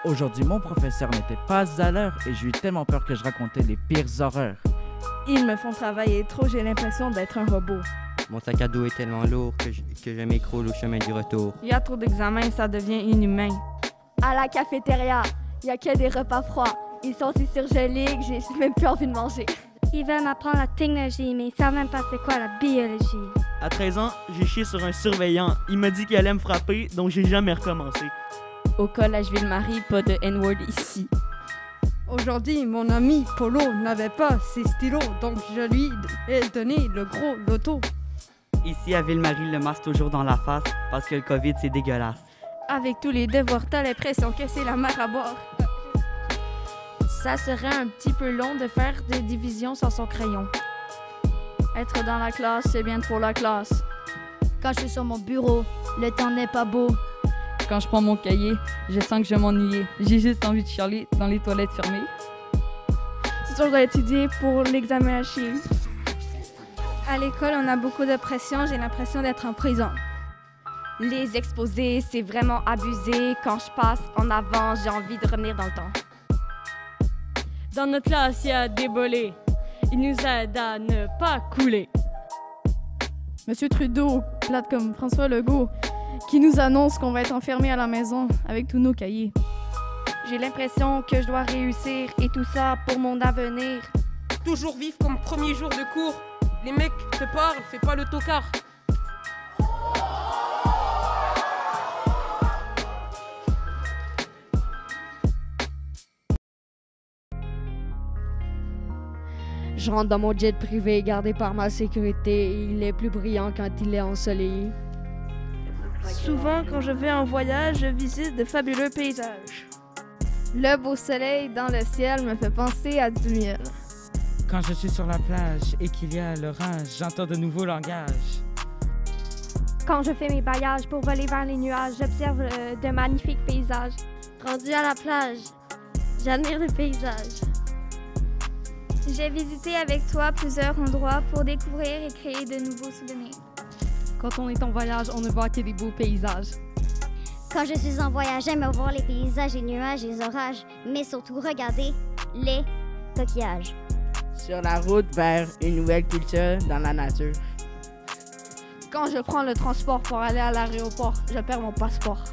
Aujourd'hui, mon professeur n'était pas à l'heure et j'ai eu tellement peur que je racontais les pires horreurs. Ils me font travailler trop, j'ai l'impression d'être un robot. Mon sac à dos est tellement lourd que je m'écroule au chemin du retour. Il y a trop d'examens, ça devient inhumain. À la cafétéria, il n'y a que des repas froids. Ils sont si surgelés que j'ai même plus envie de manger. Ils veulent m'apprendre la technologie, mais ils savent même pas c'est quoi la biologie. À 13 ans, j'ai chié sur un surveillant. Il m'a dit qu'il allait me frapper, donc j'ai jamais recommencé. Au collège Ville-Marie, pas de N-word ici. Aujourd'hui, mon ami Polo n'avait pas ses stylos, donc je lui ai donné le gros loto. Ici à Ville-Marie, le masque toujours dans la face parce que le COVID, c'est dégueulasse. Avec tous les devoirs, t'as l'impression que c'est la mer à boire. Ça serait un petit peu long de faire des divisions sans son crayon. Être dans la classe, c'est bien trop la classe. Quand je suis sur mon bureau, le temps n'est pas beau. Quand je prends mon cahier, je sens que je vais m'ennuyer. J'ai juste envie de chialer dans les toilettes fermées. C'est sûr d'étudier pour l'examen à chier. À l'école, on a beaucoup de pression, j'ai l'impression d'être en prison. Les exposés, c'est vraiment abusé. Quand je passe en avant, j'ai envie de revenir dans le temps. Dans notre classe, il y a des bolets. Ils nous aident à ne pas couler. Monsieur Trudeau, plate comme François Legault, qui nous annonce qu'on va être enfermés à la maison avec tous nos cahiers. J'ai l'impression que je dois réussir et tout ça pour mon avenir. Toujours vif comme premier jour de cours. Les mecs te parlent, fais pas le tocard. Je rentre dans mon jet privé gardé par ma sécurité et il est plus brillant quand il est ensoleillé. Souvent, quand je vais en voyage, je visite de fabuleux paysages. Le beau soleil dans le ciel me fait penser à du miel. Quand je suis sur la plage et qu'il y a l'orage, j'entends de nouveaux langages. Quand je fais mes bagages pour voler vers les nuages, j'observe de magnifiques paysages. Rendu à la plage, j'admire le paysage. J'ai visité avec toi plusieurs endroits pour découvrir et créer de nouveaux souvenirs. Quand on est en voyage, on ne voit que des beaux paysages. Quand je suis en voyage, j'aime voir les paysages, les nuages, les orages, mais surtout regarder les coquillages. Sur la route vers une nouvelle culture dans la nature. Quand je prends le transport pour aller à l'aéroport, je perds mon passeport.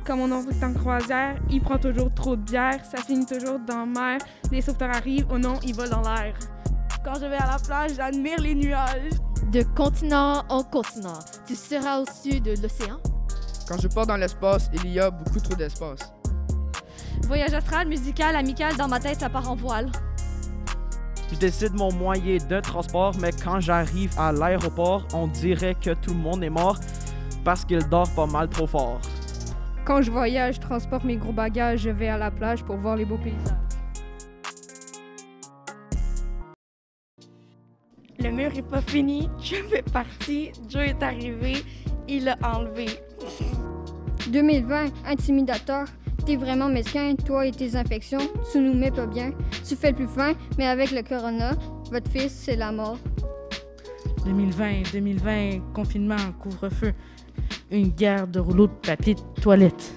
Quand mon oncle est en croisière, il prend toujours trop de bière, ça finit toujours dans la mer. Les sauveteurs arrivent, oh non, ils volent dans l'air. Quand je vais à la plage, j'admire les nuages. De continent en continent, tu seras au-dessus de l'océan. Quand je pars dans l'espace, il y a beaucoup trop d'espace. Voyage astral, musical, amical, dans ma tête, ça part en voile. Je décide mon moyen de transport, mais quand j'arrive à l'aéroport, on dirait que tout le monde est mort parce qu'il dort pas mal trop fort. Quand je voyage, je transporte mes gros bagages, je vais à la plage pour voir les beaux paysages. Le mur est pas fini, je fais partie, Joe est arrivé, il l'a enlevé. 2020, intimidateur, t'es vraiment mesquin, toi et tes infections, tu nous mets pas bien, tu fais le plus fin, mais avec le corona, votre fils, c'est la mort. 2020, confinement, couvre-feu, une guerre de rouleaux de papier de toilette.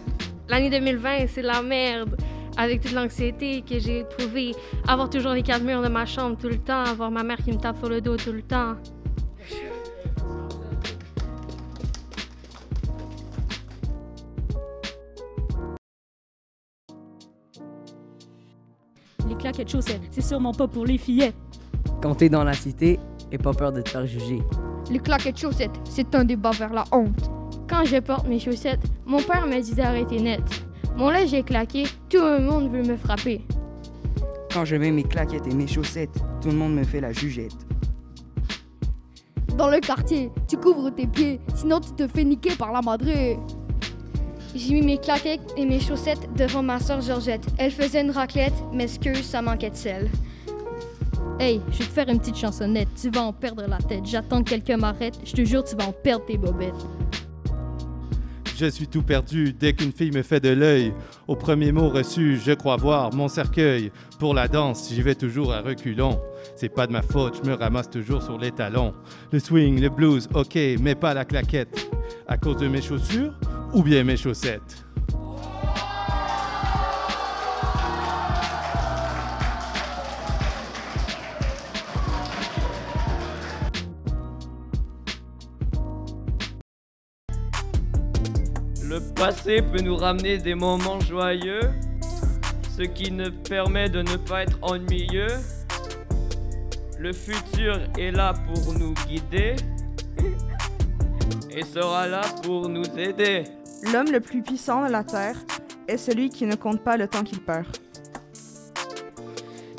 L'année 2020, c'est la merde. Avec toute l'anxiété que j'ai éprouvée, avoir toujours les quatre murs de ma chambre tout le temps, avoir ma mère qui me tape sur le dos tout le temps. Les claquettes chaussettes, c'est sûrement pas pour les fillettes. Quand t'es dans la cité, aie pas peur de te faire juger. Les claquettes chaussettes, c'est un débat vers la honte. Quand je porte mes chaussettes, mon père me dit d'arrêter net. Mon linge est claqué, tout le monde veut me frapper. Quand je mets mes claquettes et mes chaussettes, tout le monde me fait la jugette. Dans le quartier, tu couvres tes pieds, sinon tu te fais niquer par la madrée. J'ai mis mes claquettes et mes chaussettes devant ma sœur Georgette. Elle faisait une raclette, mais excuse, ça manquait de sel. Hey, je vais te faire une petite chansonnette, tu vas en perdre la tête. J'attends que quelqu'un m'arrête, je te jure, tu vas en perdre tes bobettes. Je suis tout perdu dès qu'une fille me fait de l'œil. Au premier mot reçu, je crois voir mon cercueil. Pour la danse, j'y vais toujours à reculons. C'est pas de ma faute, je me ramasse toujours sur les talons. Le swing, le blues, ok, mais pas la claquette. À cause de mes chaussures ou bien mes chaussettes? passé peut nous ramener des moments joyeux, ce qui nous permet de ne pas être ennuyeux. Le futur est là pour nous guider et sera là pour nous aider. L'homme le plus puissant de la Terre est celui qui ne compte pas le temps qu'il perd.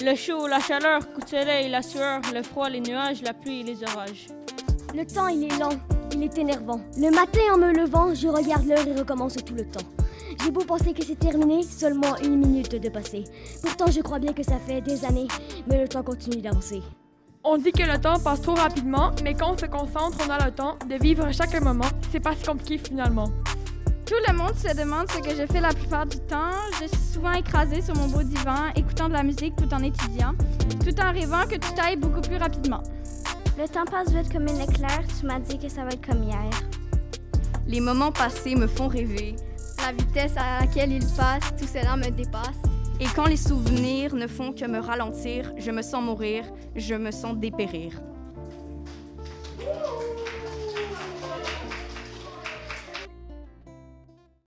Le chaud, la chaleur, coup de soleil, la sueur, le froid, les nuages, la pluie et les orages. Le temps, il est lent, il est énervant. Le matin, en me levant, je regarde l'heure et recommence tout le temps. J'ai beau penser que c'est terminé, seulement 1 minute de passer. Pourtant, je crois bien que ça fait des années, mais le temps continue d'avancer. On dit que le temps passe trop rapidement, mais quand on se concentre, on a le temps de vivre chaque moment. C'est pas si compliqué finalement. Tout le monde se demande ce que je fais la plupart du temps. Je suis souvent écrasée sur mon beau divan, écoutant de la musique tout en étudiant, tout en rêvant que tout aille beaucoup plus rapidement. Le temps passe vite comme un éclair, tu m'as dit que ça va être comme hier. Les moments passés me font rêver. La vitesse à laquelle il passe, tout cela me dépasse. Et quand les souvenirs ne font que me ralentir, je me sens mourir, je me sens dépérir.